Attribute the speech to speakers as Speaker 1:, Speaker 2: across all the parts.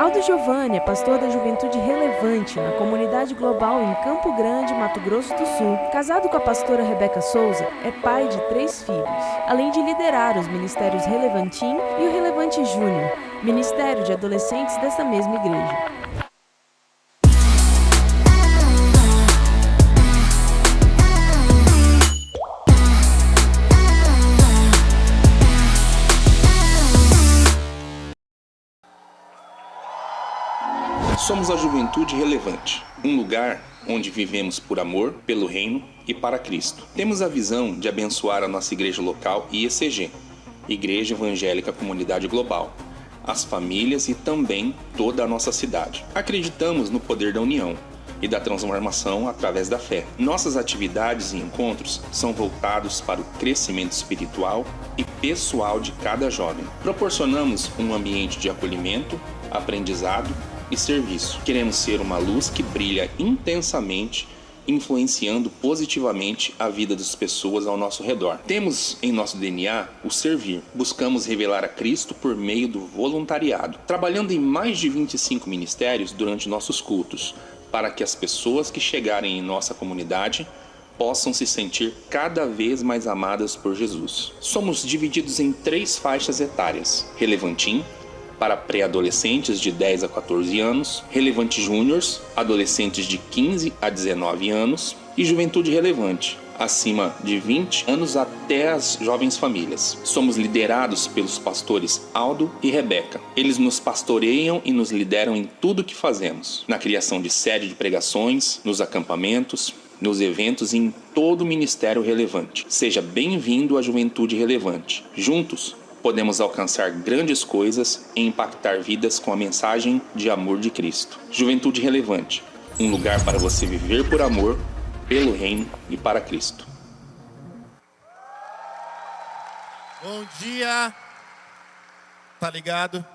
Speaker 1: Aldo Giovanni é pastor da Juventude Relevante na comunidade global em Campo Grande, Mato Grosso do Sul. Casado com a pastora Rebeca Souza, é pai de 3 filhos, além de liderar os ministérios Relevantim e o Relevante Júnior, ministério de adolescentes dessa mesma igreja.
Speaker 2: Somos a Juventude Relevante, um lugar onde vivemos por amor, pelo reino e para Cristo. Temos a visão de abençoar a nossa igreja local e ECG, Igreja Evangélica Comunidade Global, as famílias e também toda a nossa cidade. Acreditamos no poder da união e da transformação através da fé. Nossas atividades e encontros são voltados para o crescimento espiritual e pessoal de cada jovem. Proporcionamos um ambiente de acolhimento, aprendizado e serviço. Queremos ser uma luz que brilha intensamente, influenciando positivamente a vida das pessoas ao nosso redor. Temos em nosso DNA o servir. Buscamos revelar a Cristo por meio do voluntariado, trabalhando em mais de 25 ministérios durante nossos cultos, para que as pessoas que chegarem em nossa comunidade possam se sentir cada vez mais amadas por Jesus. Somos divididos em 3 faixas etárias: Relevantim, para pré-adolescentes de 10 a 14 anos, Relevante Júniors, adolescentes de 15 a 19 anos, e Juventude Relevante, acima de 20 anos até as jovens famílias. Somos liderados pelos pastores Aldo e Rebeca. Eles nos pastoreiam e nos lideram em tudo que fazemos, na criação de sede de pregações, nos acampamentos, nos eventos e em todo o ministério relevante. Seja bem-vindo à Juventude Relevante. Juntos, podemos alcançar grandes coisas e impactar vidas com a mensagem de amor de Cristo. Juventude Relevante, um lugar para você viver por amor, pelo reino e para Cristo.
Speaker 3: Bom dia! Tá ligado?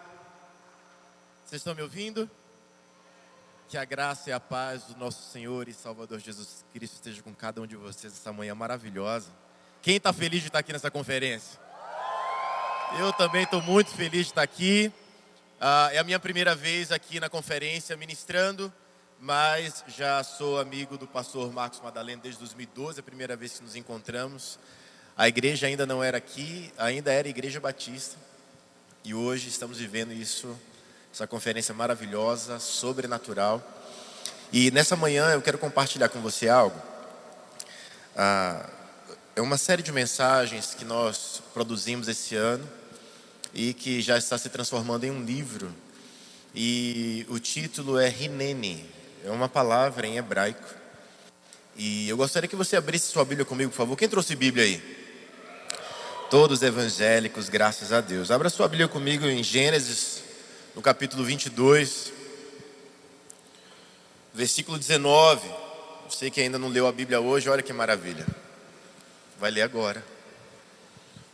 Speaker 3: Vocês estão me ouvindo? Que a graça e a paz do nosso Senhor e Salvador Jesus Cristo esteja com cada um de vocês essa manhã maravilhosa. Quem está feliz de estar aqui nessa conferência? Eu também estou muito feliz de estar aqui. É a minha primeira vez aqui na conferência ministrando, mas já sou amigo do pastor Marcos Madalena desde 2012, a primeira vez que nos encontramos. A igreja ainda não era aqui, ainda era Igreja Batista. E hoje estamos vivendo isso, essa conferência maravilhosa, sobrenatural. E nessa manhã eu quero compartilhar com você algo. É uma série de mensagens que nós produzimos esse ano e que já está se transformando em um livro. E o título é Hineni, é uma palavra em hebraico. E eu gostaria que você abrisse sua Bíblia comigo, por favor. Quem trouxe Bíblia aí? Todos evangélicos, graças a Deus. Abra sua Bíblia comigo em Gênesis, no capítulo 22, versículo 19. Você que ainda não leu a Bíblia hoje, olha que maravilha. Vai ler agora.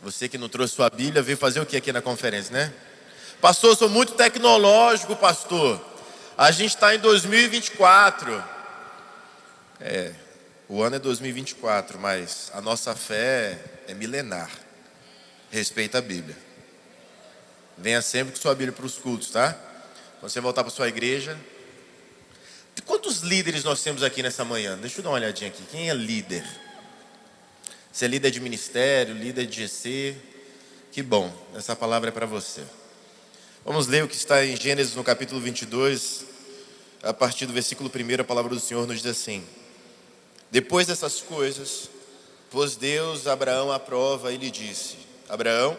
Speaker 3: Você que não trouxe sua Bíblia, veio fazer o que aqui na conferência, né? Pastor, eu sou muito tecnológico, pastor. A gente está em 2024. O ano é 2024, mas a nossa fé é milenar. Respeita a Bíblia. Venha sempre com sua Bíblia para os cultos, tá? Quando você voltar para sua igreja. Quantos líderes nós temos aqui nessa manhã? Deixa eu dar uma olhadinha aqui. Quem é líder? Você é líder de ministério, líder de GC. Que bom, essa palavra é para você. Vamos ler o que está em Gênesis no capítulo 22. A partir do versículo 1, a palavra do Senhor nos diz assim: Depois dessas coisas, pôs Deus Abraão à prova e lhe disse: Abraão,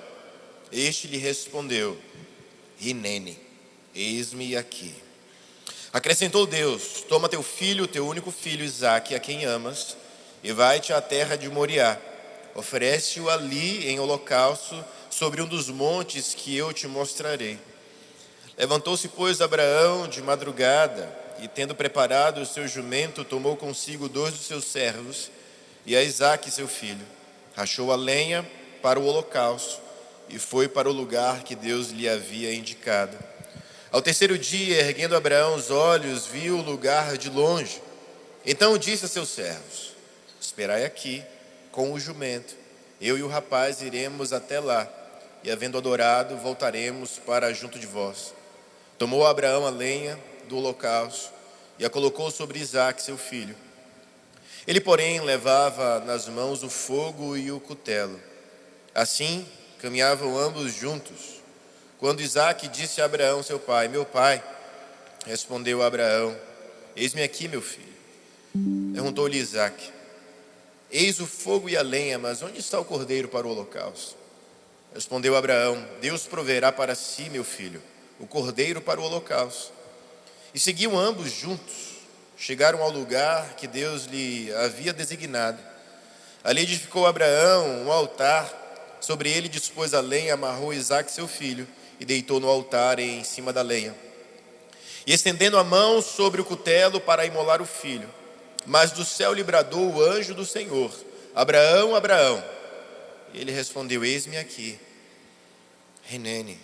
Speaker 3: este lhe respondeu: Hineni, eis-me aqui. Acrescentou Deus: Toma teu filho, teu único filho Isaque, a quem amas, e vai-te à terra de Moriá. Oferece-o ali em holocausto sobre um dos montes que eu te mostrarei. Levantou-se, pois, Abraão de madrugada, e tendo preparado o seu jumento, tomou consigo 2 dos seus servos e a Isaque seu filho. Rachou a lenha para o holocausto e foi para o lugar que Deus lhe havia indicado. Ao terceiro dia, erguendo Abraão os olhos, viu o lugar de longe. Então disse a seus servos: Esperai aqui com o jumento, eu e o rapaz iremos até lá, e havendo adorado, voltaremos para junto de vós. Tomou Abraão a lenha do holocausto e a colocou sobre Isaque, seu filho. Ele, porém, levava nas mãos o fogo e o cutelo. Assim, caminhavam ambos juntos. Quando Isaque disse a Abraão, seu pai: meu pai, respondeu Abraão: eis-me aqui, meu filho. Perguntou-lhe Isaque: eis o fogo e a lenha, mas onde está o cordeiro para o holocausto? Respondeu Abraão: Deus proverá para si, meu filho, o cordeiro para o holocausto. E seguiam ambos juntos. Chegaram ao lugar que Deus lhe havia designado. Ali edificou Abraão um altar. Sobre ele dispôs a lenha, amarrou Isaque, seu filho, e deitou no altar em cima da lenha. E estendendo a mão sobre o cutelo para imolar o filho. Mas do céu lhe bradou o anjo do Senhor: Abraão, Abraão. Ele respondeu: eis-me aqui. Hinene.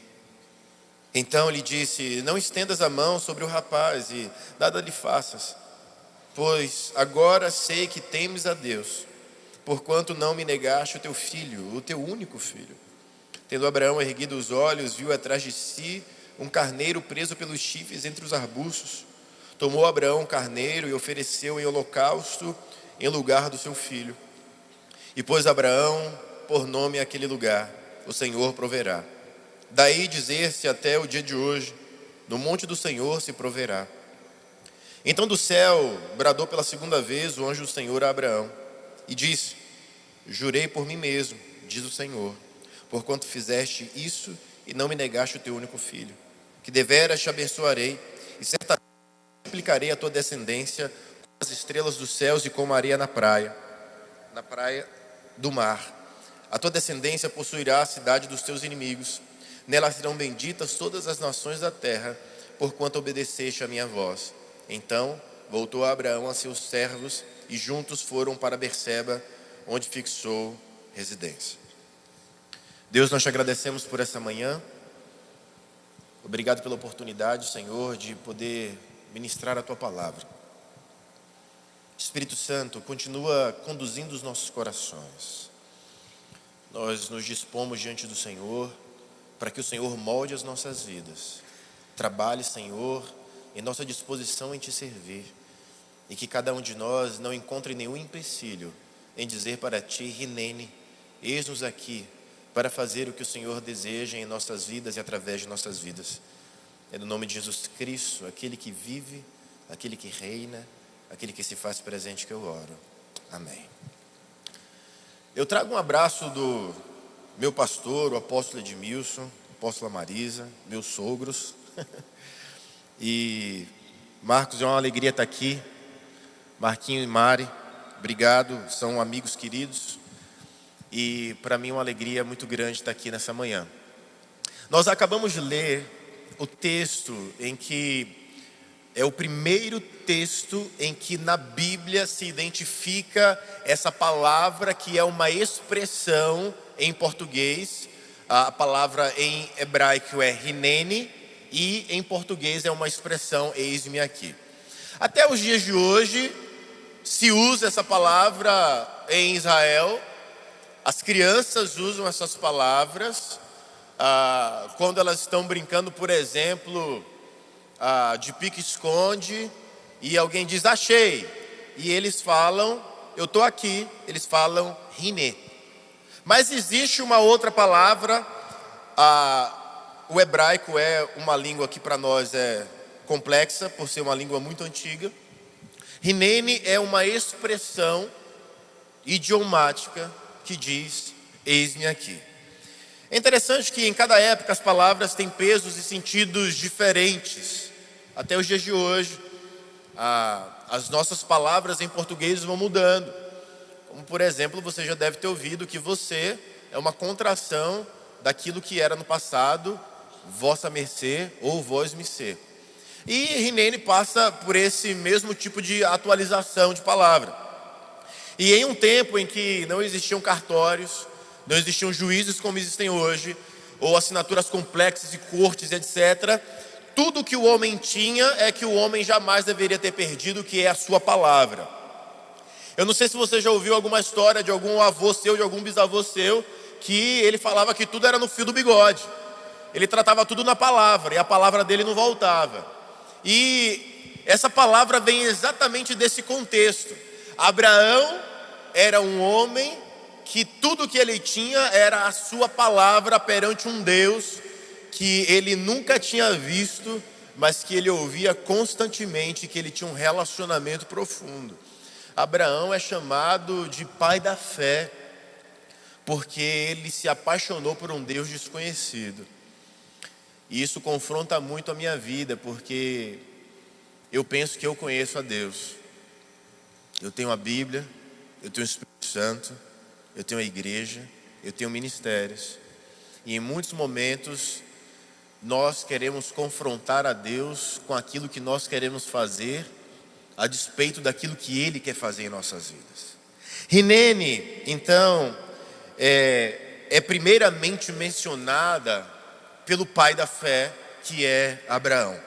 Speaker 3: Então lhe disse: não estendas a mão sobre o rapaz e nada lhe faças, pois agora sei que temes a Deus, porquanto não me negaste o teu filho, o teu único filho. Tendo Abraão erguido os olhos, viu atrás de si um carneiro preso pelos chifres entre os arbustos. Tomou Abraão o carneiro e ofereceu em holocausto em lugar do seu filho. E pôs Abraão por nome àquele lugar: o Senhor proverá. Daí dizer-se até o dia de hoje: no monte do Senhor se proverá. Então do céu bradou pela segunda vez o anjo do Senhor a Abraão e disse: jurei por mim mesmo, diz o Senhor, porquanto fizeste isso e não me negaste o teu único filho, que deveras te abençoarei e certamente multiplicarei a tua descendência como as estrelas dos céus e como a areia na praia do mar. A tua descendência possuirá a cidade dos teus inimigos. Nela serão benditas todas as nações da terra, porquanto obedeceste a minha voz. Então voltou Abraão a seus servos e juntos foram para Berseba, onde fixou residência. Deus, nós te agradecemos por essa manhã. Obrigado pela oportunidade, Senhor, de poder ministrar a tua palavra. Espírito Santo, continua conduzindo os nossos corações. Nós nos dispomos diante do Senhor para que o Senhor molde as nossas vidas. Trabalhe, Senhor, em nossa disposição em te servir, e que cada um de nós não encontre nenhum empecilho em dizer para ti: Hinene, eis-nos aqui para fazer o que o Senhor deseja em nossas vidas e através de nossas vidas. É no nome de Jesus Cristo, aquele que vive, aquele que reina, aquele que se faz presente, que eu oro. Amém. Eu trago um abraço do meu pastor, o apóstolo Edmilson, a apóstola Marisa, meus sogros. E Marcos, é uma alegria estar aqui. Marquinho e Mari, obrigado, são amigos queridos. E para mim é uma alegria muito grande estar aqui nessa manhã. Nós acabamos de ler o texto em que é o primeiro texto em que na Bíblia se identifica essa palavra, que é uma expressão em português. A palavra em hebraico é Hinene, e em português é uma expressão: eis-me aqui. Até os dias de hoje se usa essa palavra em Israel. As crianças usam essas palavras quando elas estão brincando, por exemplo, de pique-esconde, e alguém diz: achei, e eles falam: eu estou aqui. Eles falam Hine. Mas existe uma outra palavra. O hebraico é uma língua que para nós é complexa, por ser uma língua muito antiga. Hinene é uma expressão idiomática que diz: eis-me aqui. É interessante que em cada época as palavras têm pesos e sentidos diferentes. Até os dias de hoje, as nossas palavras em português vão mudando. Como, por exemplo, você já deve ter ouvido que você é uma contração daquilo que era no passado, vossa mercê ou vós me ser. E Hinene passa por esse mesmo tipo de atualização de palavra. E em um tempo em que não existiam cartórios, não existiam juízes como existem hoje, ou assinaturas complexas e cortes, etc., tudo que o homem tinha é que o homem jamais deveria ter perdido, que é a sua palavra. Eu não sei se você já ouviu alguma história de algum avô seu, de algum bisavô seu, que ele falava que tudo era no fio do bigode. ele tratava tudo na palavra, e a palavra dele não voltava. E essa palavra vem exatamente desse contexto. Abraão era um homem que tudo que ele tinha era a sua palavra perante um Deus que ele nunca tinha visto, mas que ele ouvia constantemente, que ele tinha um relacionamento profundo. Abraão é chamado de pai da fé, porque ele se apaixonou por um Deus desconhecido. E isso confronta muito a minha vida, porque eu penso que eu conheço a Deus. Eu tenho a Bíblia, eu tenho o Espírito Santo, eu tenho a igreja, eu tenho ministérios. E em muitos momentos nós queremos confrontar a Deus com aquilo que nós queremos fazer, a despeito daquilo que Ele quer fazer em nossas vidas. Hinene, então, é primeiramente mencionada pelo pai da fé, que é Abraão.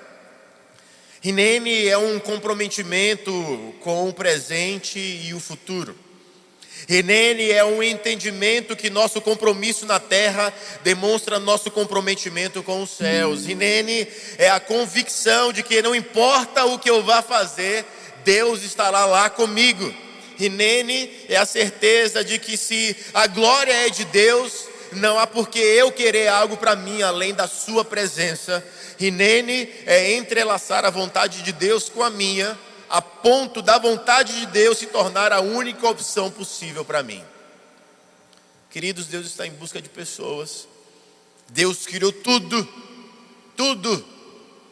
Speaker 3: Hinene é um comprometimento com o presente e o futuro. Hinene é um entendimento que nosso compromisso na terra demonstra nosso comprometimento com os céus. Hinene é a convicção de que não importa o que eu vá fazer, Deus estará lá comigo. Hinene é a certeza de que se a glória é de Deus, não há por que eu querer algo para mim além da sua presença. Hinene é entrelaçar a vontade de Deus com a minha, a ponto da vontade de Deus se tornar a única opção possível para mim. Queridos, Deus está em busca de pessoas. Deus criou tudo,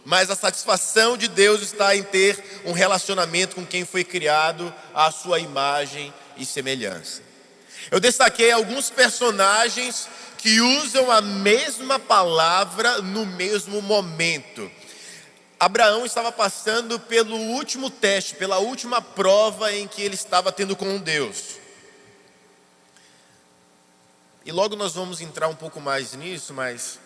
Speaker 3: mas a satisfação de Deus está em ter um relacionamento com quem foi criado à sua imagem e semelhança. Eu destaquei alguns personagens que usam a mesma palavra no mesmo momento. Abraão estava passando pelo último teste, pela última prova em que ele estava tendo com Deus. E logo nós vamos entrar um pouco mais nisso, mas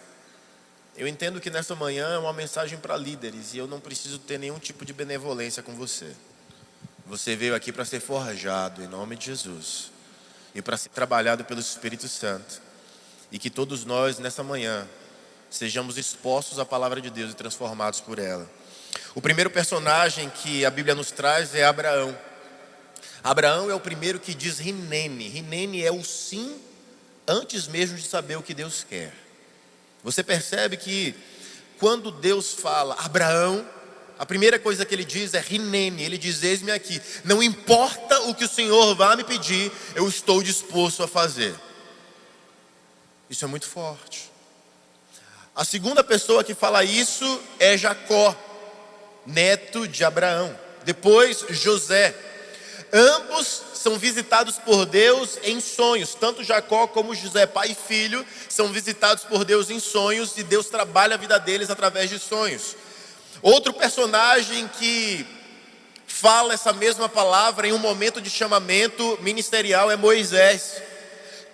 Speaker 3: eu entendo que nessa manhã é uma mensagem para líderes e eu não preciso ter nenhum tipo de benevolência com você. Você veio aqui para ser forjado em nome de Jesus e para ser trabalhado pelo Espírito Santo. E que todos nós nessa manhã sejamos expostos à palavra de Deus e transformados por ela. O primeiro personagem que a Bíblia nos traz é Abraão. Abraão é o primeiro que diz Hinene. Hinene é o sim antes mesmo de saber o que Deus quer. Você percebe que quando Deus fala Abraão, a primeira coisa que ele diz é Hinene. Ele diz: eis-me aqui. Não importa o que o Senhor vá me pedir, eu estou disposto a fazer. Isso é muito forte. A segunda pessoa que fala isso é Jacó, neto de Abraão. Depois José. Ambos são visitados por Deus em sonhos. Tanto Jacó como José, pai e filho, são visitados por Deus em sonhos. E Deus trabalha a vida deles através de sonhos. Outro personagem que fala essa mesma palavra em um momento de chamamento ministerial é Moisés.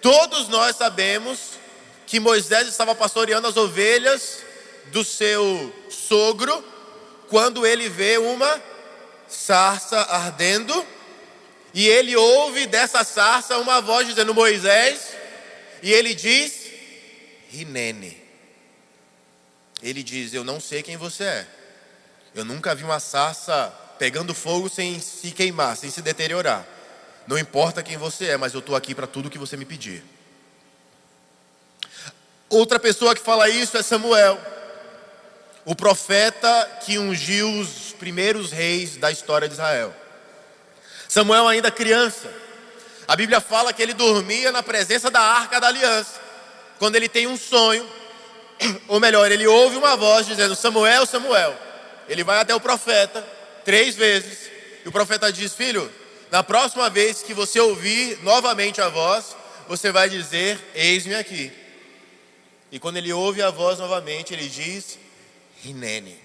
Speaker 3: Todos nós sabemos que Moisés estava pastoreando as ovelhas do seu sogro, quando ele vê uma sarça ardendo, e ele ouve dessa sarça uma voz dizendo Moisés, e ele diz Hinene. Ele diz: eu não sei quem você é, eu nunca vi uma sarça pegando fogo sem se queimar, sem se deteriorar. Não importa quem você é, mas eu estou aqui para tudo que você me pedir. Outra pessoa que fala isso é Samuel, o profeta que ungiu os primeiros reis da história de Israel. Samuel ainda criança, a Bíblia fala que ele dormia na presença da Arca da Aliança. Quando ele tem um sonho, ou melhor, ele ouve uma voz dizendo Samuel, Samuel. Ele vai até o profeta 3 vezes, e o profeta diz: filho, na próxima vez que você ouvir novamente a voz, você vai dizer eis-me aqui. E quando ele ouve a voz novamente, ele diz Hinene.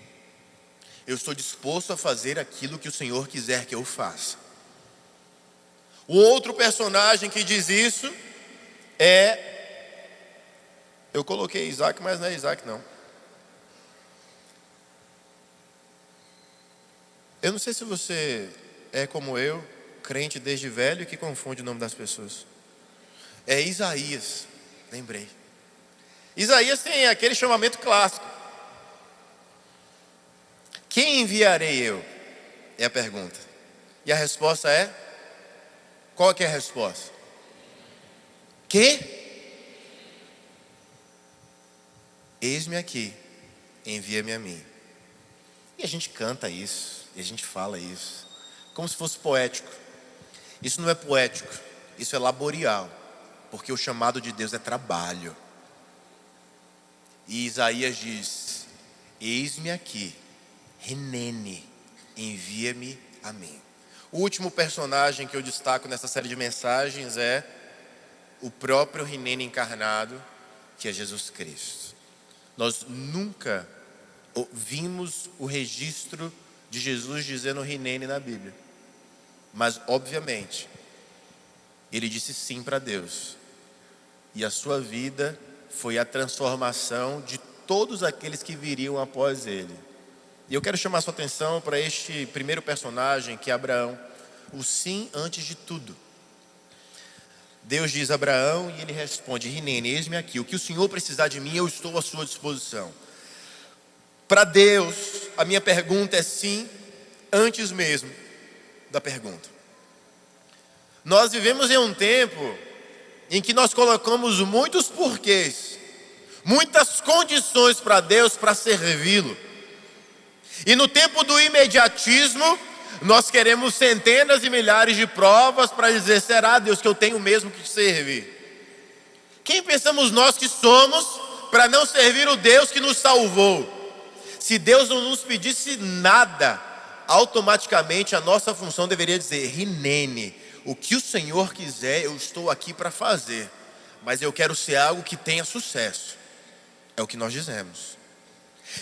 Speaker 3: Eu estou disposto a fazer aquilo que o Senhor quiser que eu faça. O outro personagem que diz isso é... eu coloquei Isaac, mas não é Isaac não. Eu não sei se você é como eu, crente desde velho, que confunde o nome das pessoas. É Isaías, lembrei. Isaías tem aquele chamamento clássico. Quem enviarei eu? É a pergunta. E a resposta é? Qual que é a resposta? Que? Eis-me aqui, envia-me a mim. E a gente canta isso, e a gente fala isso, como se fosse poético. Isso não é poético, isso é laborial, porque o chamado de Deus é trabalho. E Isaías diz: eis-me aqui, Hinene, envia-me a mim. O último personagem que eu destaco nessa série de mensagens é o próprio Hinene encarnado, que é Jesus Cristo. Nós nunca vimos o registro de Jesus dizendo Hinene na Bíblia. Mas, obviamente, ele disse sim para Deus. E a sua vida foi a transformação de todos aqueles que viriam após ele. E eu quero chamar a sua atenção para este primeiro personagem, que é Abraão. O sim antes de tudo. Deus diz a Abraão e ele responde: Hinene, eis-me aqui. O que o Senhor precisar de mim, eu estou à sua disposição. Para Deus, a minha pergunta é sim, antes mesmo da pergunta. Nós vivemos em um tempo em que nós colocamos muitos porquês, muitas condições para Deus para servi-lo. E no tempo do imediatismo, nós queremos centenas e milhares de provas para dizer: será, Deus, que eu tenho mesmo que te servir? Quem pensamos nós que somos para não servir o Deus que nos salvou? Se Deus não nos pedisse nada, automaticamente a nossa função deveria dizer: Hinene, o que o Senhor quiser, eu estou aqui para fazer. Mas eu quero ser algo que tenha sucesso. É o que nós dizemos.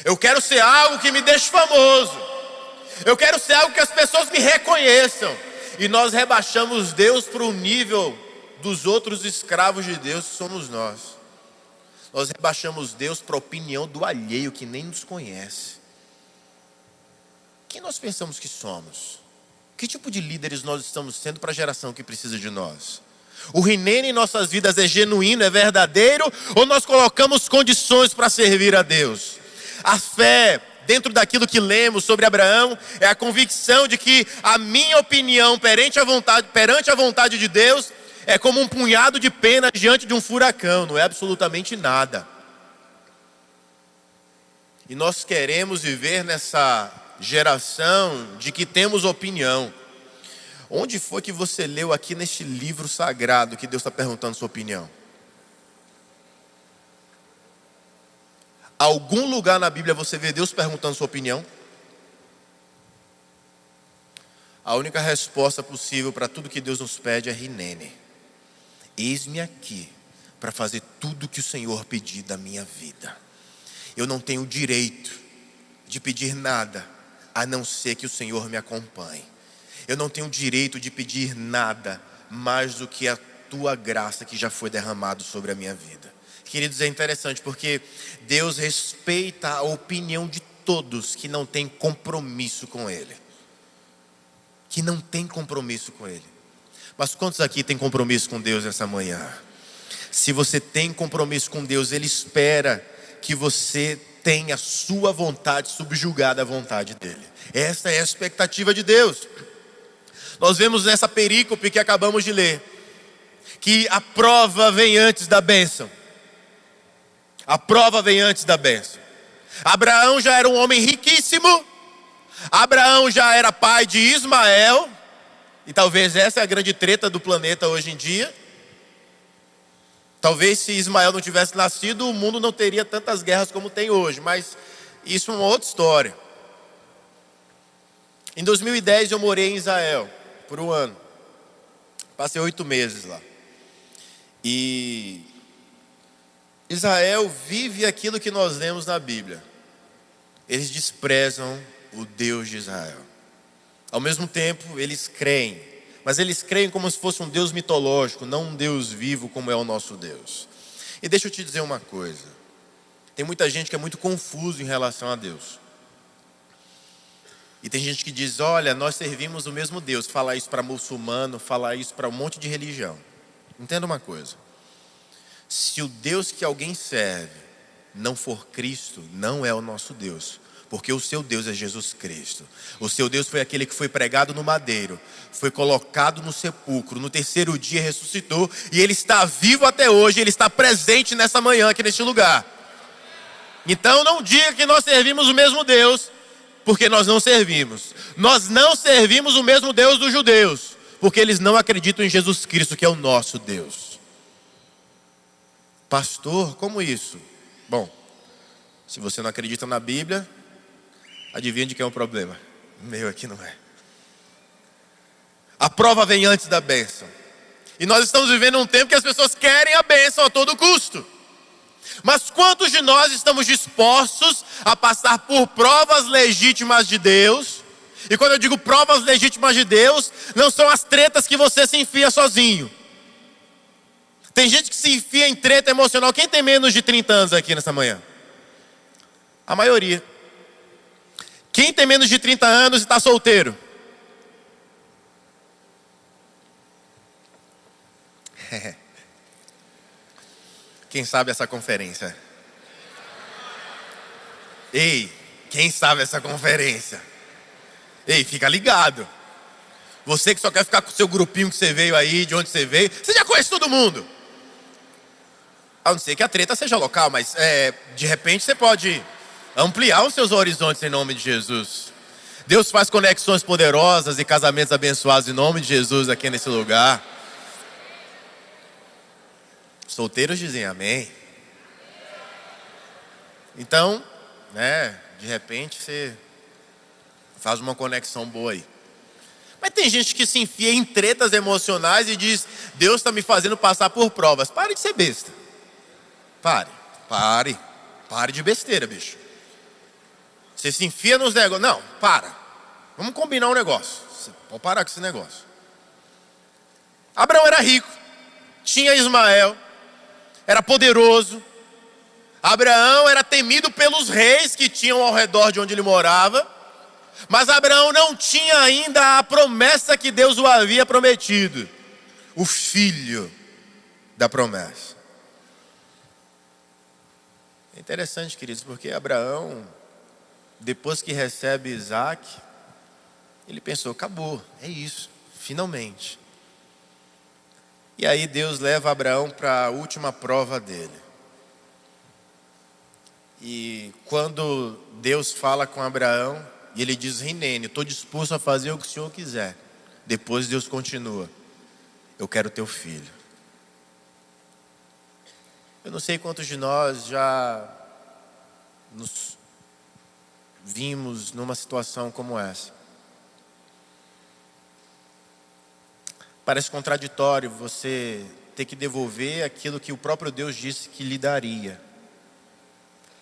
Speaker 3: Eu quero ser algo que me deixe famoso. Eu quero ser algo que as pessoas me reconheçam. E nós rebaixamos Deus para o nível dos outros escravos de Deus que somos nós. Nós rebaixamos Deus para a opinião do alheio que nem nos conhece. Quem nós pensamos que somos? Que tipo de líderes nós estamos sendo para a geração que precisa de nós? O Hinene em nossas vidas é genuíno, é verdadeiro? Ou nós colocamos condições para servir a Deus? A fé, dentro daquilo que lemos sobre Abraão, é a convicção de que a minha opinião perante a vontade de Deus é como um punhado de pena diante de um furacão, não é absolutamente nada. E nós queremos viver nessa geração de que temos opinião. Onde foi que você leu aqui neste livro sagrado que Deus está perguntando sua opinião? Algum lugar na Bíblia você vê Deus perguntando sua opinião? A única resposta possível para tudo que Deus nos pede é Hinene. Eis-me aqui para fazer tudo que o Senhor pedir da minha vida. Eu não tenho direito de pedir nada a não ser que o Senhor me acompanhe. Eu não tenho direito de pedir nada mais do que a tua graça que já foi derramado sobre a minha vida. Queridos, é interessante porque Deus respeita a opinião de todos que não têm compromisso com Ele. Que não tem compromisso com Ele. Mas quantos aqui têm compromisso com Deus nessa manhã? Se você tem compromisso com Deus, Ele espera que você tenha a sua vontade subjugada à vontade dEle. Essa é a expectativa de Deus. Nós vemos nessa perícope que acabamos de ler, que a prova vem antes da bênção. A prova vem antes da bênção. Abraão já era um homem riquíssimo. Abraão já era pai de Ismael. E talvez essa é a grande treta do planeta hoje em dia. Talvez se Ismael não tivesse nascido, o mundo não teria tantas guerras como tem hoje. Mas isso é uma outra história. Em 2010 eu morei em Israel por um ano. Passei 8 meses lá. E Israel vive aquilo que nós lemos na Bíblia. Eles desprezam o Deus de Israel. Ao mesmo tempo, eles creem. Mas eles creem como se fosse um Deus mitológico, não um Deus vivo como é o nosso Deus. E deixa eu te dizer uma coisa. Tem muita gente que é muito confuso em relação a Deus. E tem gente que diz: olha, nós servimos o mesmo Deus. Fala isso para muçulmano, fala isso para um monte de religião. Entenda uma coisa. Se o Deus que alguém serve não for Cristo, não é o nosso Deus. Porque o seu Deus é Jesus Cristo. O seu Deus foi aquele que foi pregado no madeiro, foi colocado no sepulcro, no terceiro dia ressuscitou, e Ele está vivo até hoje, Ele está presente nessa manhã aqui neste lugar. Então não diga que nós servimos o mesmo Deus, porque nós não servimos. Nós não servimos o mesmo Deus dos judeus, porque eles não acreditam em Jesus Cristo, que é o nosso Deus. Pastor, como isso? Bom, se você não acredita na Bíblia, adivinha de quem é o problema? Meu aqui não é. A prova vem antes da bênção. E nós estamos vivendo um tempo que as pessoas querem a bênção a todo custo. Mas quantos de nós estamos dispostos a passar por provas legítimas de Deus? E quando eu digo provas legítimas de Deus, não são as tretas que você se enfia sozinho. Tem gente que se enfia em treta emocional. Quem tem menos de 30 anos aqui nessa manhã? A maioria. Quem tem menos de 30 anos e está solteiro? Quem sabe essa conferência? Ei, quem sabe essa conferência? Ei, fica ligado. Você que só quer ficar com o seu grupinho que você veio aí, de onde você veio, você já conhece todo mundo. A não ser que a treta seja local, mas de repente você pode ampliar os seus horizontes em nome de Jesus. Deus faz conexões poderosas e casamentos abençoados em nome de Jesus aqui nesse lugar. Solteiros dizem amém. Então, de repente você faz uma conexão boa aí. Mas tem gente que se enfia em tretas emocionais e diz: Deus está me fazendo passar por provas. Pare de ser besta. Pare de besteira, bicho. Você se enfia nos negócios. Não, para. Vamos combinar um negócio. Você pode parar com esse negócio. Abraão era rico, tinha Ismael, era poderoso. Abraão era temido pelos reis que tinham ao redor de onde ele morava. Mas Abraão não tinha ainda a promessa que Deus o havia prometido. O filho da promessa. É interessante, queridos, porque Abraão, depois que recebe Isaac, ele pensou: acabou, é isso, finalmente. E aí Deus leva Abraão para a última prova dele. E quando Deus fala com Abraão, e ele diz: Rinene, estou disposto a fazer o que o Senhor quiser. Depois Deus continua: eu quero teu filho. Eu não sei quantos de nós já nos vimos numa situação como essa. Parece contraditório você ter que devolver aquilo que o próprio Deus disse que lhe daria.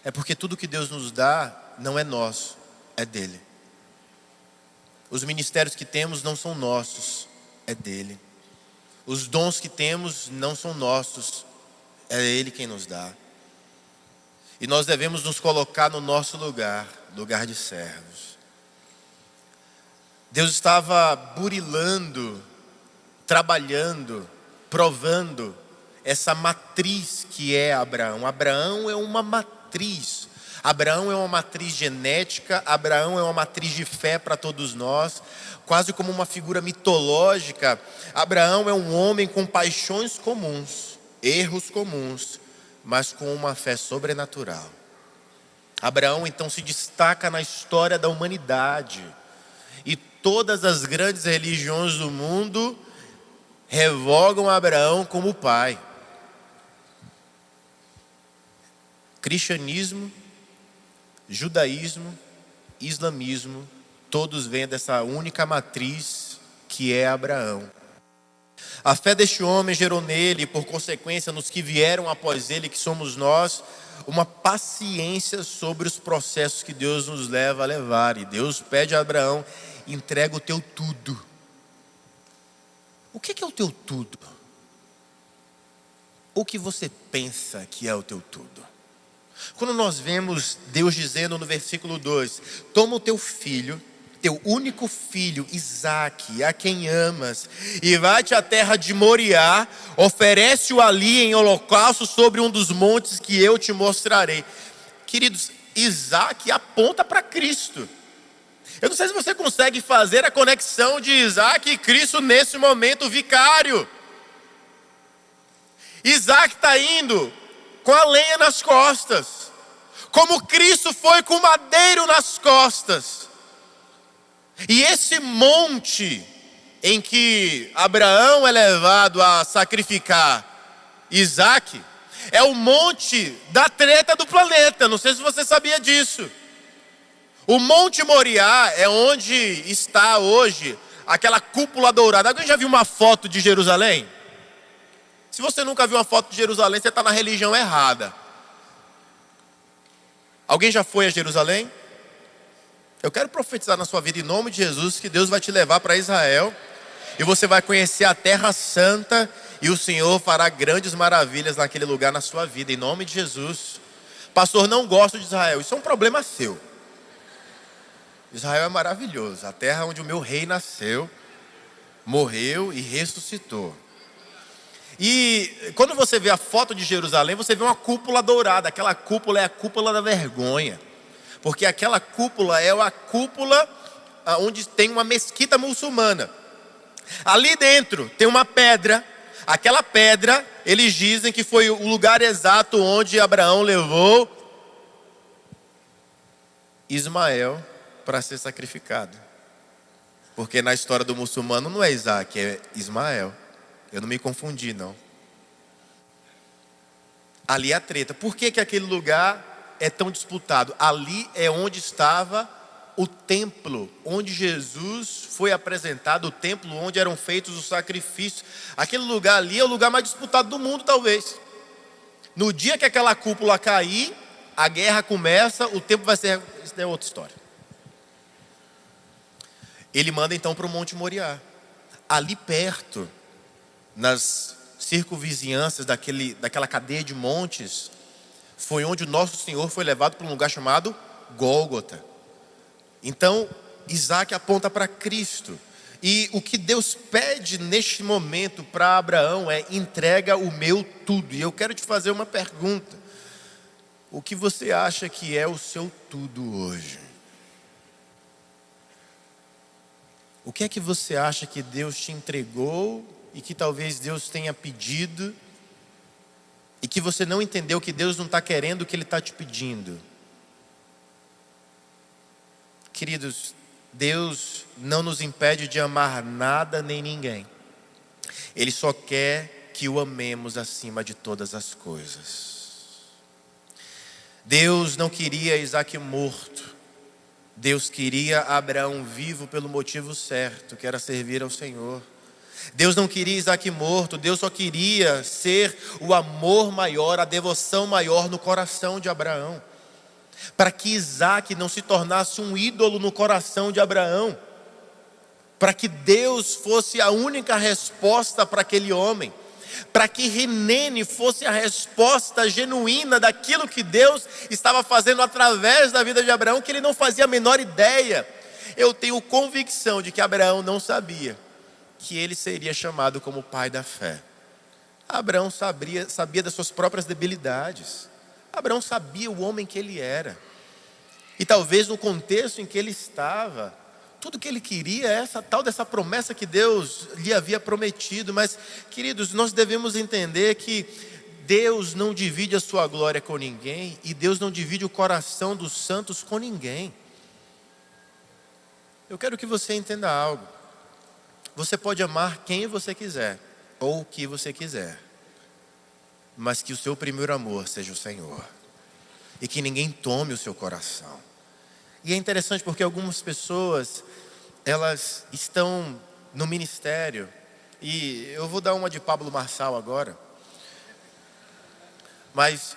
Speaker 3: É porque tudo que Deus nos dá não é nosso, é dele. Os ministérios que temos não são nossos, é dele. Os dons que temos não são nossos, é ele quem nos dá. E nós devemos nos colocar no nosso lugar, lugar de servos. Deus estava burilando, trabalhando, provando essa matriz que é Abraão. Abraão é uma matriz. Abraão é uma matriz genética. Abraão é uma matriz de fé para todos nós, quase como uma figura mitológica. Abraão é um homem com paixões comuns, erros comuns, mas com uma fé sobrenatural. Abraão então se destaca na história da humanidade, e todas as grandes religiões do mundo revogam Abraão como pai. Cristianismo, judaísmo, islamismo, todos vêm dessa única matriz que é Abraão. A fé deste homem gerou nele, e por consequência nos que vieram após ele, que somos nós, uma paciência sobre os processos que Deus nos leva a levar. E Deus pede a Abraão: entrega o teu tudo. O que é o teu tudo? O que você pensa que é o teu tudo? Quando nós vemos Deus dizendo no versículo 2: toma o teu filho, teu único filho, Isaque, a quem amas, e vai-te à terra de Moriá, oferece-o ali em holocausto sobre um dos montes que eu te mostrarei. Queridos, Isaque aponta para Cristo. Eu não sei se você consegue fazer a conexão de Isaque e Cristo nesse momento vicário. Isaque está indo com a lenha nas costas, como Cristo foi com o madeiro nas costas. E esse monte em que Abraão é levado a sacrificar Isaque é o monte da treta do planeta. Não sei se você sabia disso. O Monte Moriá é onde está hoje aquela cúpula dourada. Alguém já viu uma foto de Jerusalém? Se você nunca viu uma foto de Jerusalém, você está na religião errada. Alguém já foi a Jerusalém? Eu quero profetizar na sua vida em nome de Jesus que Deus vai te levar para Israel e você vai conhecer a Terra Santa e o Senhor fará grandes maravilhas naquele lugar na sua vida, em nome de Jesus. Pastor, não gosto de Israel. Isso é um problema seu. Israel é maravilhoso, a terra onde o meu rei nasceu, morreu e ressuscitou. E quando você vê a foto de Jerusalém, você vê uma cúpula dourada. Aquela cúpula é a cúpula da vergonha, porque aquela cúpula é a cúpula onde tem uma mesquita muçulmana. Ali dentro tem uma pedra. Aquela pedra, eles dizem que foi o lugar exato onde Abraão levou Ismael para ser sacrificado. Porque na história do muçulmano não é Isaque, é Ismael. Eu não me confundi, não. Ali é a treta. Por que aquele lugar é tão disputado? Ali é onde estava o templo, onde Jesus foi apresentado, o templo onde eram feitos os sacrifícios. Aquele lugar ali é o lugar mais disputado do mundo, talvez. No dia que aquela cúpula cair, a guerra começa, o templo vai ser... Isso é outra história. Ele manda então para o Monte Moriá. Ali perto, nas circunvizinhanças daquela cadeia de montes, foi onde o nosso Senhor foi levado para um lugar chamado Gólgota. Então, Isaque aponta para Cristo. E o que Deus pede neste momento para Abraão é: entrega o meu tudo. E eu quero te fazer uma pergunta. O que você acha que é o seu tudo hoje? O que é que você acha que Deus te entregou e que talvez Deus tenha pedido e que você não entendeu que Deus não está querendo o que Ele está te pedindo? Queridos, Deus não nos impede de amar nada nem ninguém. Ele só quer que o amemos acima de todas as coisas. Deus não queria Isaque morto. Deus queria Abraão vivo pelo motivo certo, que era servir ao Senhor. Deus não queria Isaque morto. Deus só queria ser o amor maior, a devoção maior no coração de Abraão, para que Isaque não se tornasse um ídolo no coração de Abraão, para que Deus fosse a única resposta para aquele homem, para que Rinene fosse a resposta genuína daquilo que Deus estava fazendo através da vida de Abraão, que ele não fazia a menor ideia. Eu tenho convicção de que Abraão não sabia que ele seria chamado como pai da fé. Abraão sabia das suas próprias debilidades. Abraão sabia o homem que ele era. E talvez no contexto em que ele estava, tudo que ele queria é essa tal dessa promessa que Deus lhe havia prometido. Mas, queridos, nós devemos entender que Deus não divide a sua glória com ninguém, e Deus não divide o coração dos santos com ninguém. Eu quero que você entenda algo. Você pode amar quem você quiser, ou o que você quiser, mas que o seu primeiro amor seja o Senhor, e que ninguém tome o seu coração. E é interessante porque algumas pessoas, elas estão no ministério, e eu vou dar uma de Pablo Marçal agora, mas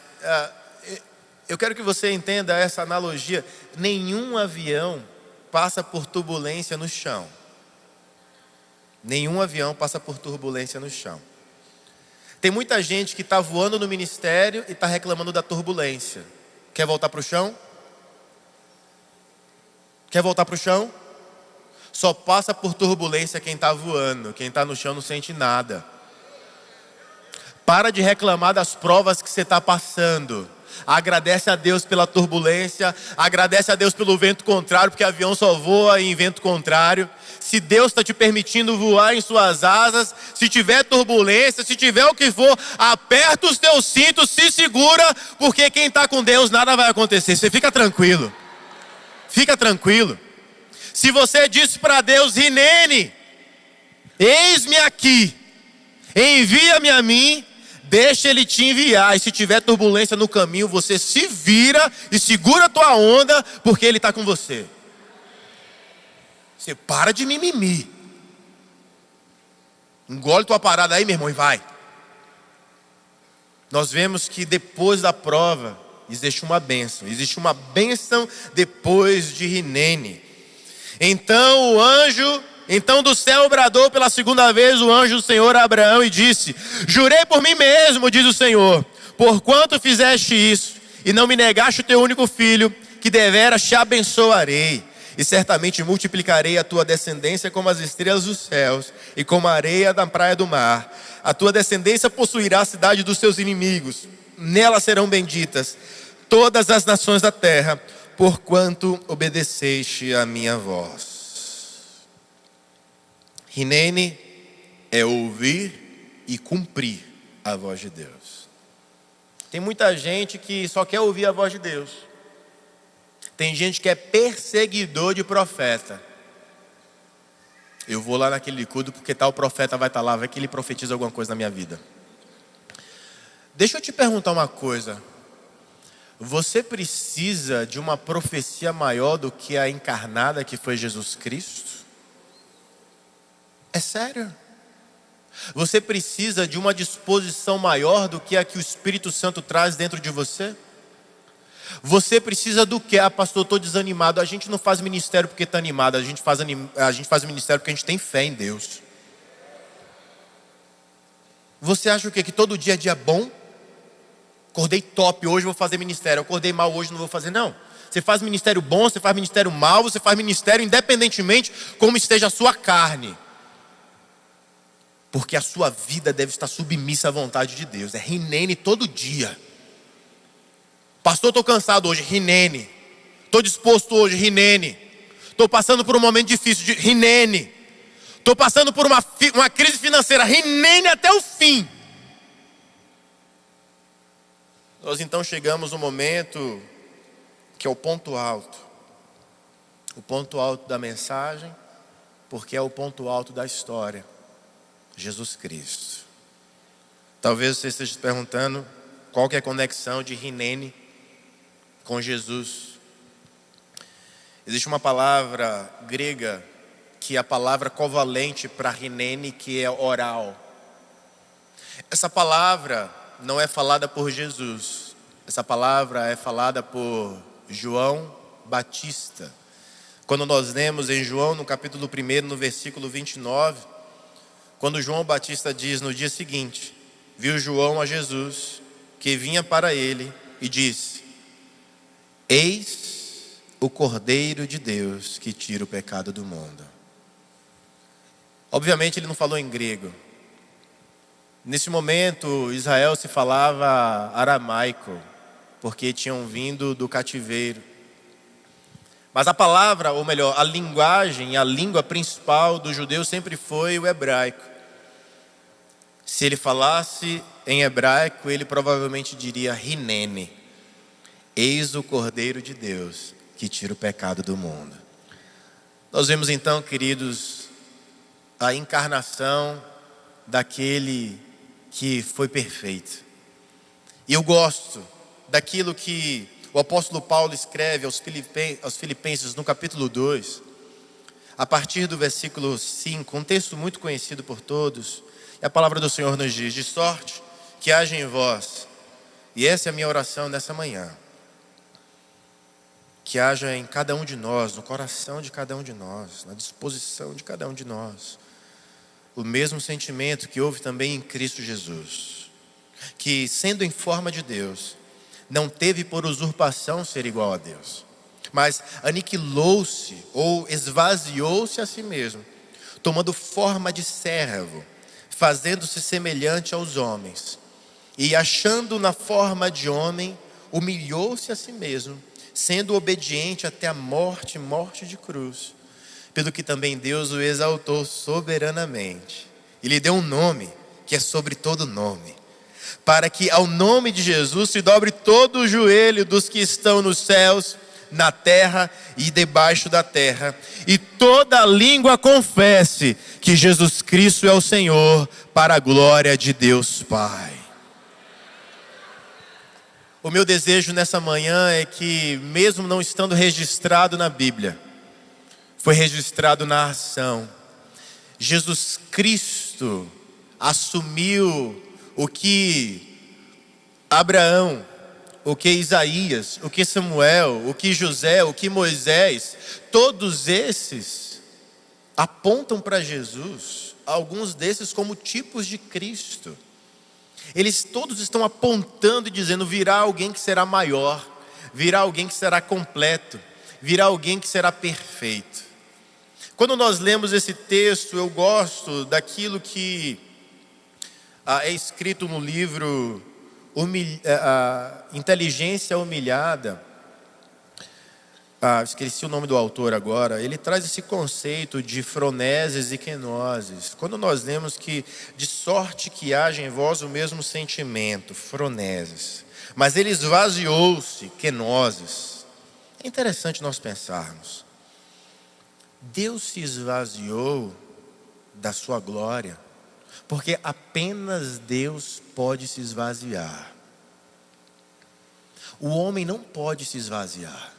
Speaker 3: eu quero que você entenda essa analogia. Nenhum avião passa por turbulência no chão. Nenhum avião passa por turbulência no chão. Tem muita gente que está voando no ministério e está reclamando da turbulência. Quer voltar para o chão? Quer voltar para o chão? Só passa por turbulência quem está voando, quem está no chão não sente nada. Para de reclamar das provas que você está passando. Agradece a Deus pela turbulência, agradece a Deus pelo vento contrário, porque avião só voa em vento contrário. Se Deus está te permitindo voar em suas asas, se tiver turbulência, se tiver o que for, aperta os teus cintos, se segura, porque quem está com Deus nada vai acontecer. Você fica tranquilo, fica tranquilo. Se você disse para Deus: Rinene, eis-me aqui, envia-me a mim, deixa Ele te enviar. E se tiver turbulência no caminho, você se vira e segura a tua onda, porque Ele está com você. Você para de mimimi. Engole tua parada aí, meu irmão, e vai. Nós vemos que depois da prova existe uma bênção. Existe uma bênção depois de Rinene. Então do céu bradou pela segunda vez o anjo do Senhor a Abraão e disse: jurei por mim mesmo, diz o Senhor, porquanto fizeste isso e não me negaste o teu único filho, que deveras te abençoarei, e certamente multiplicarei a tua descendência como as estrelas dos céus e como a areia da praia do mar. A tua descendência possuirá a cidade dos seus inimigos, nela serão benditas todas as nações da terra, porquanto obedeceste a minha voz. Rinene é ouvir e cumprir a voz de Deus. Tem muita gente que só quer ouvir a voz de Deus. Tem gente que é perseguidor de profeta. Eu vou lá naquele culto porque tal profeta vai estar lá, vai que ele profetiza alguma coisa na minha vida. Deixa eu te perguntar uma coisa. Você precisa de uma profecia maior do que a encarnada que foi Jesus Cristo? É sério? Você precisa de uma disposição maior do que a que o Espírito Santo traz dentro de você? Você precisa do que? Ah, pastor, eu estou desanimado. A gente não faz ministério porque está animado. A gente faz ministério porque a gente tem fé em Deus. Você acha o quê? Que todo dia é dia bom? Acordei top, hoje vou fazer ministério. Acordei mal, hoje não vou fazer. Não. Você faz ministério bom, você faz ministério mal, você faz ministério independentemente como esteja a sua carne. Porque a sua vida deve estar submissa à vontade de Deus. É Rinene todo dia. Pastor, estou cansado hoje, Rinene. Estou disposto hoje, Rinene. Estou passando por um momento difícil, Rinene. Estou passando por uma crise financeira, Rinene até o fim. Nós então chegamos no momento que é o ponto alto. O ponto alto da mensagem, porque é o ponto alto da história. Jesus Cristo. Talvez você esteja se perguntando qual que é a conexão de Rinene com Jesus. Existe uma palavra grega que é a palavra covalente para Rinene, que é oral. Essa palavra não é falada por Jesus. Essa palavra é falada por João Batista. Quando nós lemos em João, no capítulo 1, no versículo 29, quando João Batista diz no dia seguinte, viu João a Jesus, que vinha para ele, e disse: eis o Cordeiro de Deus que tira o pecado do mundo. Obviamente ele não falou em grego. Nesse momento Israel se falava aramaico, porque tinham vindo do cativeiro. Mas a palavra, ou melhor, a linguagem, a língua principal do judeu sempre foi o hebraico. Se ele falasse em hebraico, ele provavelmente diria Rinene. Eis o Cordeiro de Deus que tira o pecado do mundo. Nós vemos então, queridos, a encarnação daquele que foi perfeito. E eu gosto daquilo que o apóstolo Paulo escreve aos Filipenses no capítulo 2, a partir do versículo 5, um texto muito conhecido por todos. E a palavra do Senhor nos diz: de sorte que haja em vós, e essa é a minha oração nessa manhã, que haja em cada um de nós, no coração de cada um de nós, na disposição de cada um de nós, o mesmo sentimento que houve também em Cristo Jesus, que sendo em forma de Deus, não teve por usurpação ser igual a Deus, mas aniquilou-se ou esvaziou-se a si mesmo, tomando forma de servo, fazendo-se semelhante aos homens. E achando na forma de homem, humilhou-se a si mesmo, sendo obediente até a morte, morte de cruz. Pelo que também Deus o exaltou soberanamente, e lhe deu um nome que é sobre todo nome, para que ao nome de Jesus se dobre todo o joelho dos que estão nos céus, na terra e debaixo da terra, e toda língua confesse que Jesus Cristo é o Senhor, para a glória de Deus Pai. O meu desejo nessa manhã é que, mesmo não estando registrado na Bíblia, foi registrado na ação. Jesus Cristo assumiu o que Abraão, o que Isaías, o que Samuel, o que José, o que Moisés, todos esses apontam para Jesus, alguns desses como tipos de Cristo. Eles todos estão apontando e dizendo: virá alguém que será maior, virá alguém que será completo, virá alguém que será perfeito. Quando nós lemos esse texto, eu gosto daquilo que é escrito no livro Inteligência Humilhada. Esqueci o nome do autor agora. Ele traz esse conceito de froneses e kenoses. Quando nós lemos que de sorte que haja em vós o mesmo sentimento, froneses, mas ele esvaziou-se, kenoses. É interessante nós pensarmos. Deus se esvaziou da sua glória, porque apenas Deus pode se esvaziar. O homem não pode se esvaziar.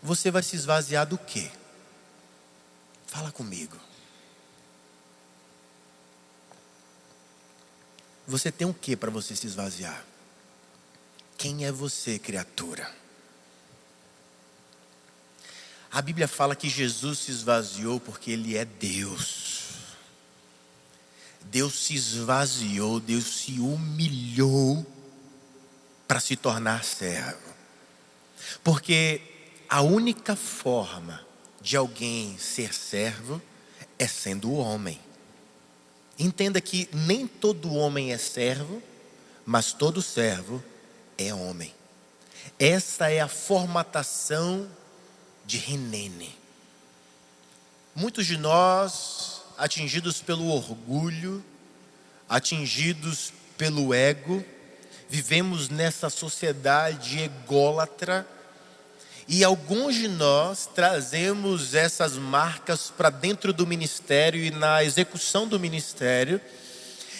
Speaker 3: Você vai se esvaziar do quê? Fala comigo. Você tem o quê para você se esvaziar? Quem é você, criatura? A Bíblia fala que Jesus se esvaziou porque Ele é Deus. Deus se esvaziou, Deus se humilhou para se tornar servo. Porque a única forma de alguém ser servo é sendo homem. Entenda que nem todo homem é servo, mas todo servo é homem. Essa é a formatação de Rinene. Muitos de nós, atingidos pelo orgulho, atingidos pelo ego, vivemos nessa sociedade ególatra, e alguns de nós trazemos essas marcas para dentro do ministério e na execução do ministério,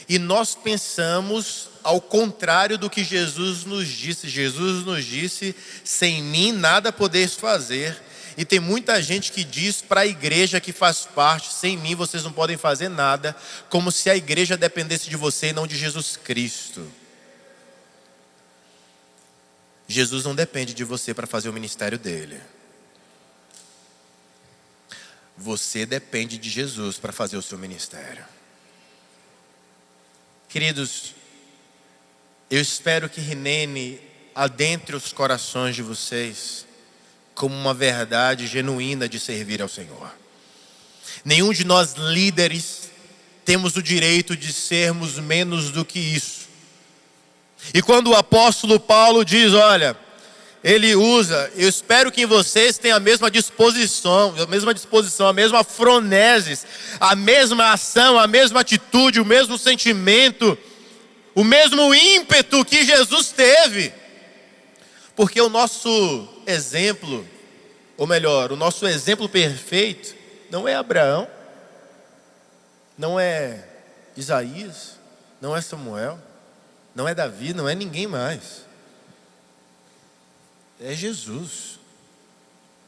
Speaker 3: e nós pensamos ao contrário do que Jesus nos disse. Jesus nos disse: sem mim nada podeis fazer. E tem muita gente que diz para a igreja que faz parte: sem mim vocês não podem fazer nada, como se a igreja dependesse de você e não de Jesus Cristo. Jesus não depende de você para fazer o ministério dele. Você depende de Jesus para fazer o seu ministério. Queridos, eu espero que Rinene adentre os corações de vocês como uma verdade genuína de servir ao Senhor. Nenhum de nós líderes temos o direito de sermos menos do que isso. E quando o apóstolo Paulo diz, olha, ele usa: eu espero que em vocês tenha a mesma disposição, a mesma froneses, a mesma ação, a mesma atitude, o mesmo sentimento, o mesmo ímpeto que Jesus teve. Porque o nosso exemplo, ou melhor, o nosso exemplo perfeito não é Abraão, não é Isaías, não é Samuel, não é Davi, não é ninguém mais. É Jesus.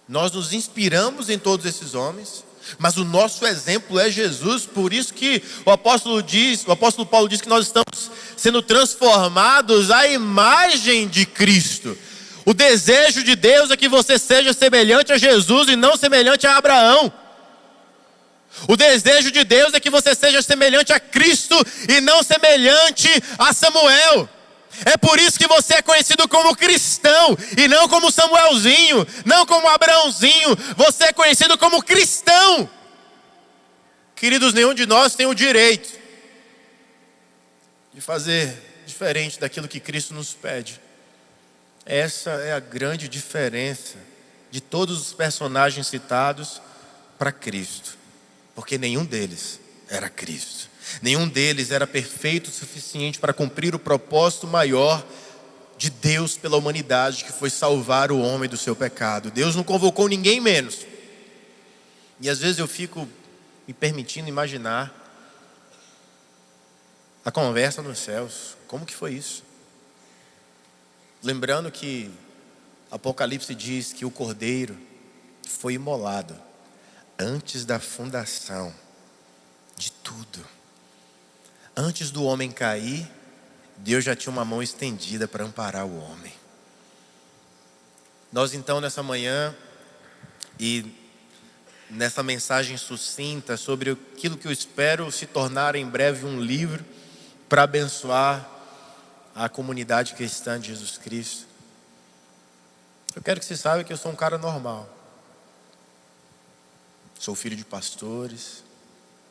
Speaker 3: Nós nos inspiramos em todos esses homens, mas o nosso exemplo é Jesus. Por isso que o apóstolo Paulo diz que nós estamos sendo transformados à imagem de Cristo. O desejo de Deus é que você seja semelhante a Jesus e não semelhante a Abraão. O desejo de Deus é que você seja semelhante a Cristo e não semelhante a Samuel. É por isso que você é conhecido como cristão, e não como Samuelzinho, não como Abraãozinho. Você é conhecido como cristão. Queridos, nenhum de nós tem o direito de fazer diferente daquilo que Cristo nos pede. Essa é a grande diferença de todos os personagens citados para Cristo. Porque nenhum deles era Cristo. Nenhum deles era perfeito o suficiente para cumprir o propósito maior de Deus pela humanidade, que foi salvar o homem do seu pecado. Deus não convocou ninguém menos. E às vezes eu fico me permitindo imaginar a conversa nos céus. Como que foi isso? Lembrando que Apocalipse diz que o Cordeiro foi imolado antes da fundação de tudo. Antes do homem cair, Deus já tinha uma mão estendida para amparar o homem. Nós então nessa manhã e nessa mensagem sucinta sobre aquilo que eu espero se tornar em breve um livro para abençoar a comunidade cristã de Jesus Cristo. Eu quero que você saiba que eu sou um cara normal. Sou filho de pastores.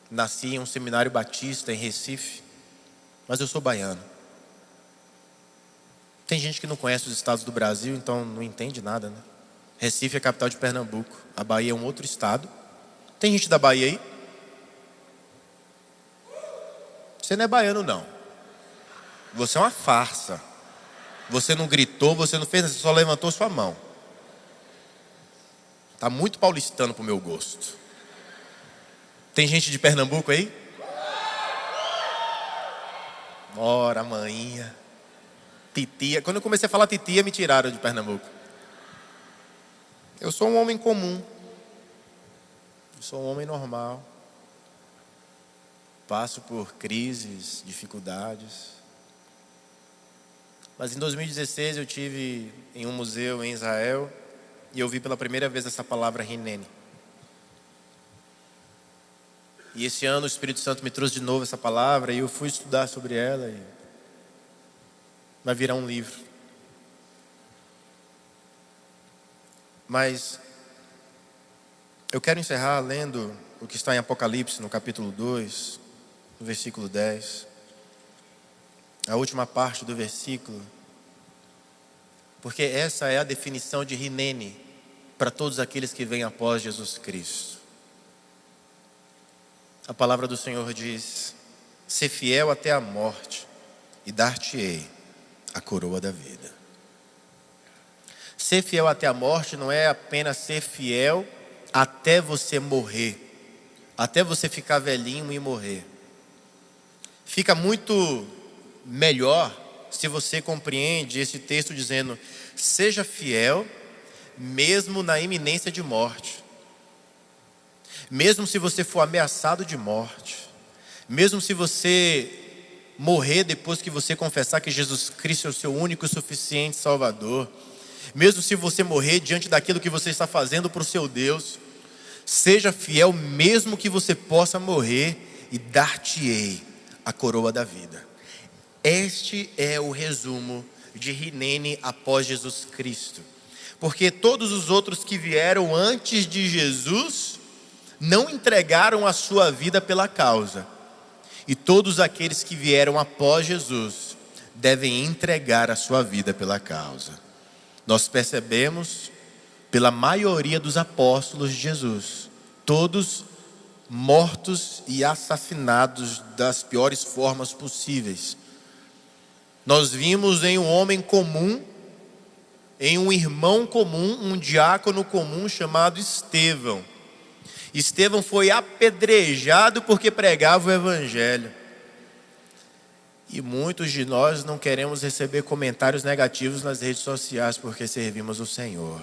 Speaker 3: Nasci em um seminário batista em Recife. Mas eu sou baiano. Tem gente que não conhece os estados do Brasil, então não entende nada, né? Recife é a capital de Pernambuco. A Bahia é um outro estado. Tem gente da Bahia aí? Você não é baiano, não. Você é uma farsa. Você não gritou, você não fez, você só levantou sua mão. Está muito paulistano para o meu gosto. Tem gente de Pernambuco aí? Ora, maninha. Titia. Quando eu comecei a falar titia, me tiraram de Pernambuco. Eu sou um homem comum. Eu sou um homem normal. Passo por crises, dificuldades. Mas em 2016 eu tive em um museu em Israel e eu vi pela primeira vez essa palavra Hineni. E esse ano o Espírito Santo me trouxe de novo essa palavra e eu fui estudar sobre ela e vai virar um livro. Mas eu quero encerrar lendo o que está em Apocalipse no capítulo 2, no versículo 10. A última parte do versículo, porque essa é a definição de Hineni para todos aqueles que vêm após Jesus Cristo. A palavra do Senhor diz: ser fiel até a morte e dar-te-ei a coroa da vida. Ser fiel até a morte não é apenas ser fiel até você morrer, até você ficar velhinho e morrer. Fica muito melhor se você compreende esse texto dizendo: seja fiel mesmo na iminência de morte. Mesmo se você for ameaçado de morte, mesmo se você morrer depois que você confessar que Jesus Cristo é o seu único e suficiente Salvador, mesmo se você morrer diante daquilo que você está fazendo para o seu Deus, seja fiel mesmo que você possa morrer e dar-te-ei a coroa da vida. Este é o resumo de Hineni após Jesus Cristo. Porque todos os outros que vieram antes de Jesus não entregaram a sua vida pela causa. E todos aqueles que vieram após Jesus devem entregar a sua vida pela causa. Nós percebemos pela maioria dos apóstolos de Jesus, todos mortos e assassinados das piores formas possíveis. Nós vimos em um homem comum, em um irmão comum, um diácono comum chamado Estevão. Estevão foi apedrejado porque pregava o evangelho. E muitos de nós não queremos receber comentários negativos nas redes sociais porque servimos o Senhor.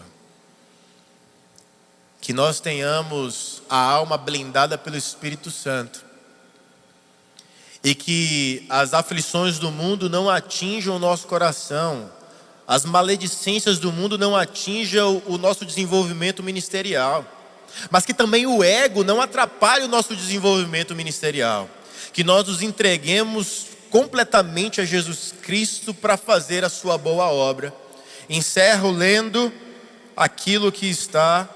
Speaker 3: Que nós tenhamos a alma blindada pelo Espírito Santo. E que as aflições do mundo não atinjam o nosso coração. As maledicências do mundo não atinjam o nosso desenvolvimento ministerial. Mas que também o ego não atrapalhe o nosso desenvolvimento ministerial. Que nós nos entreguemos completamente a Jesus Cristo para fazer a sua boa obra. Encerro lendo aquilo que está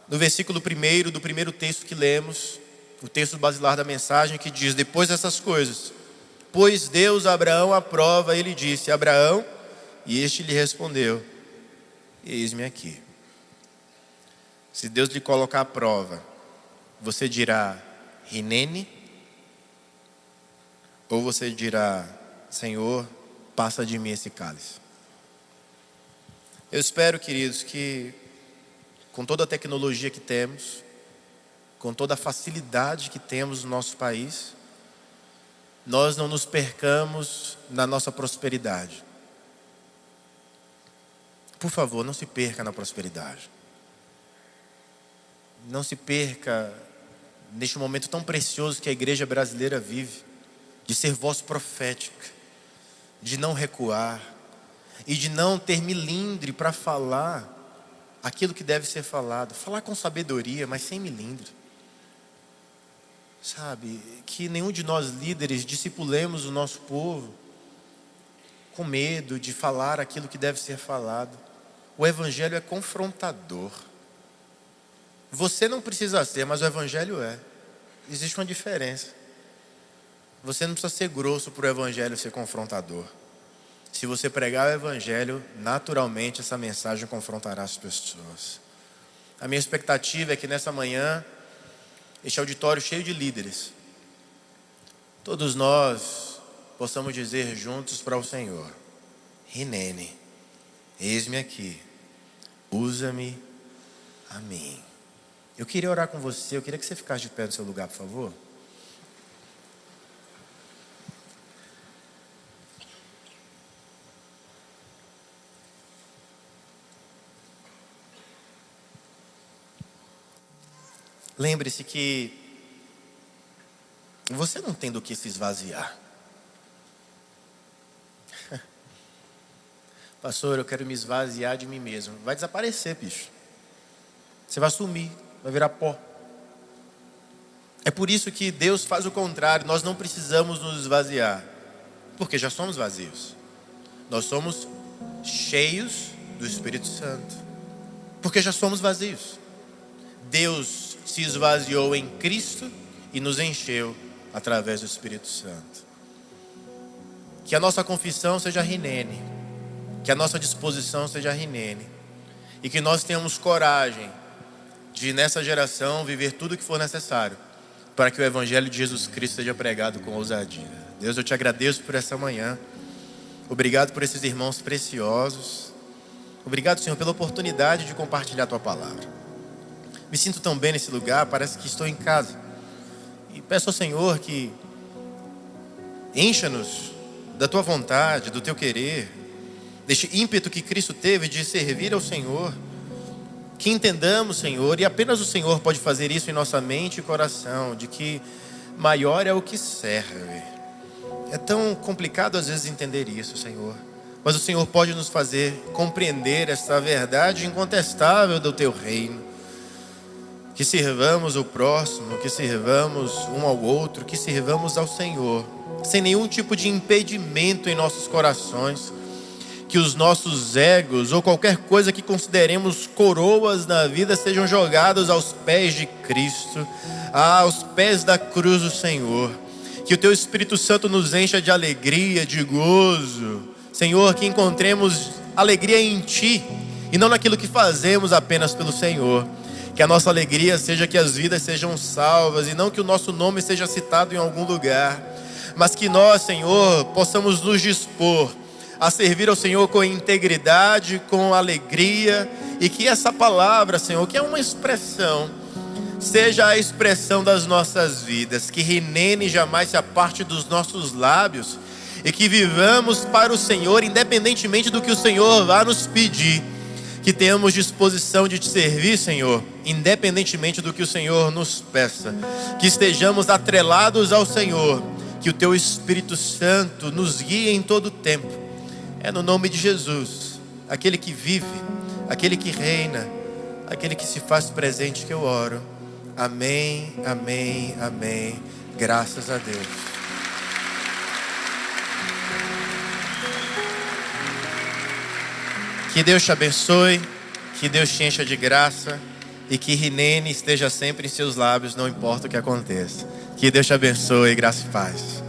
Speaker 3: no versículo 1 do primeiro texto que lemos, o texto basilar da mensagem, que diz: depois dessas coisas, pôs Deus a Abraão à prova, ele disse: Abraão, e este lhe respondeu: eis-me aqui. Se Deus lhe colocar à prova, você dirá Hinene? Ou você dirá: Senhor, passa de mim esse cálice? Eu espero, queridos, que com toda a tecnologia que temos, com toda a facilidade que temos no nosso país, nós não nos percamos na nossa prosperidade. Por favor, não se perca na prosperidade. Não se perca neste momento tão precioso que a igreja brasileira vive, de ser voz profética, de não recuar e de não ter milindre para falar aquilo que deve ser falado. Falar com sabedoria, mas sem milindre. Sabe, que nenhum de nós líderes discipulemos o nosso povo com medo de falar aquilo que deve ser falado. O evangelho é confrontador. Você não precisa ser, mas o evangelho é. Existe uma diferença. Você não precisa ser grosso para o evangelho ser confrontador. Se você pregar o evangelho, naturalmente essa mensagem confrontará as pessoas. A minha expectativa é que nessa manhã, este auditório cheio de líderes, todos nós possamos dizer juntos para o Senhor: Hinene, eis-me aqui, usa-me a mim. Eu queria orar com você, eu queria que você ficasse de pé no seu lugar, por favor. Lembre-se que você não tem do que se esvaziar. Pastor, eu quero me esvaziar de mim mesmo. Vai desaparecer, bicho. Você vai sumir, vai virar pó. É por isso que Deus faz o contrário. Nós não precisamos nos esvaziar, porque já somos vazios. Nós somos cheios do Espírito Santo, porque já somos vazios. Deus se esvaziou em Cristo e nos encheu através do Espírito Santo. Que a nossa confissão seja Hinene, que a nossa disposição seja Hinene, e que nós tenhamos coragem de nessa geração viver tudo o que for necessário para que o Evangelho de Jesus Cristo seja pregado com ousadia. Deus, eu te agradeço por essa manhã. Obrigado por esses irmãos preciosos. Obrigado, Senhor, pela oportunidade de compartilhar a tua palavra. Me sinto tão bem nesse lugar, parece que estou em casa. E peço ao Senhor que encha-nos da tua vontade, do teu querer, deste ímpeto que Cristo teve de servir ao Senhor. Que entendamos, Senhor, e apenas o Senhor pode fazer isso em nossa mente e coração, de que maior é o que serve. É tão complicado às vezes entender isso, Senhor, mas o Senhor pode nos fazer compreender essa verdade incontestável do teu reino. Que sirvamos o próximo, que sirvamos um ao outro, que sirvamos ao Senhor, sem nenhum tipo de impedimento em nossos corações. Que os nossos egos ou qualquer coisa que consideremos coroas na vida sejam jogados aos pés de Cristo, aos pés da cruz do Senhor. Que o teu Espírito Santo nos encha de alegria, de gozo. Senhor, que encontremos alegria em Ti e não naquilo que fazemos apenas pelo Senhor. Que a nossa alegria seja que as vidas sejam salvas e não que o nosso nome seja citado em algum lugar. Mas que nós, Senhor, possamos nos dispor a servir ao Senhor com integridade, com alegria. E que essa palavra, Senhor, que é uma expressão, seja a expressão das nossas vidas. Que Hinene jamais se aparte dos nossos lábios. E que vivamos para o Senhor, independentemente do que o Senhor vá nos pedir. Que tenhamos disposição de te servir, Senhor, independentemente do que o Senhor nos peça. Que estejamos atrelados ao Senhor. Que o teu Espírito Santo nos guie em todo o tempo. É no nome de Jesus, aquele que vive, aquele que reina, aquele que se faz presente, que eu oro. Amém, amém, amém. Graças a Deus. Que Deus te abençoe, que Deus te encha de graça e que Rinene esteja sempre em seus lábios, não importa o que aconteça. Que Deus te abençoe, graça e paz.